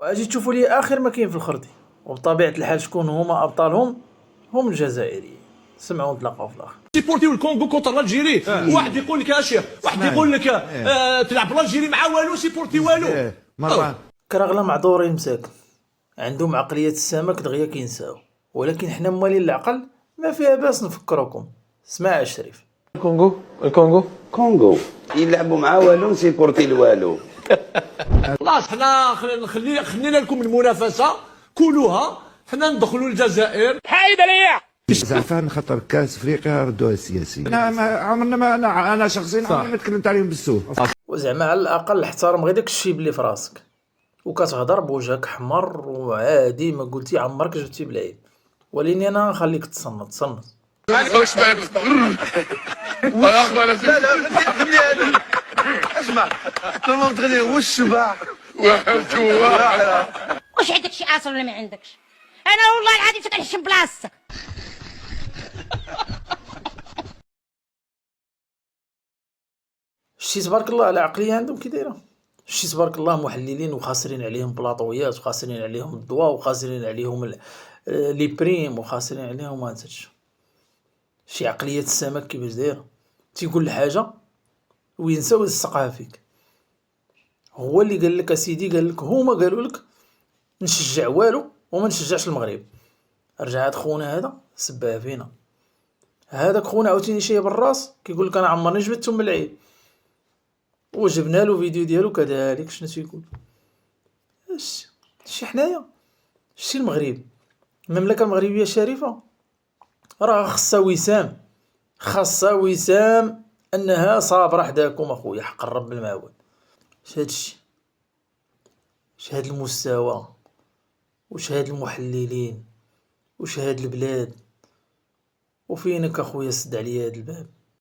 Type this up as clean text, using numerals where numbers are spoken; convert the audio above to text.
وأجي تشوفوا لي آخر ما كاين في الخرطي، وبطبيعة الحال شكون هما أبطالهم؟ هم الجزائريين. سمعوا نتلاقاو في الآخر. سيبورتيو الكونغو كونتر الجيري، واحد يقول لك يا شيخ، واحد يقول لك تلعب الجيري مع والو سيبورتي والو. مروان كراغلا معذورين مساكن، عندهم عقلية السمك دغيا كينساو، ولكن حنا موالين العقل ما فيها باس نفكروكم. اسمع الشريف. كونغو يلعبوا مع والو سيبورتي الوالو. خلاص حنا خلينا لكم المنافسه كلها، حنا ندخلوا الجزائر. حايد عليا زعفان خاطر كاس افريقيا ردوها السياسيين. عمرنا ما انا شخصيا عمري ما تكلمت عليهم بالسوء. وزعما على الاقل احترم غير داك الشيب اللي في راسك، وكتهضر بوجهك حمر وعادي ما قلتي عمرك جبتي بالعيد، ولكن انا نخليك تصنت. اسمع لما تغني وش باع واش عندك شي عصر ولا ما عندكش؟ انا والله العظيم تنحشم بلاصتك. شتي تبارك الله على عقلية عندهم كي دايره. شتي تبارك الله محللين وخاسرين عليهم بلاطويات وخاسرين عليهم الضواء وخاسرين عليهم لي بريم وخاسرين عليهم هادشي. شي عقلية السمك كيفاش دايره، تيقول الحاجة وينسى ويلصقها فيك. هو اللي قال لك اسيدي، قال لك هما قالوا لك نشجع والو وما نشجعش المغرب. رجع هاد خونا هذا سبها فينا، هذاك خونا عاوتاني شايب الراس كيقول لك انا عمرني جبدتهم من العيد، وجبنا له فيديو ديالو كذلك. شنو تيقول؟ شي حنايا شتي المغرب، المملكة المغربية الشريفة راه خاصة وسام انها صابرة حداكم اخويا، حق الرب المعبود. هادشي هاد المستوى، وش هاد المحللين، وش هاد البلاد، وفينك اخويا سد عليا هاد الباب.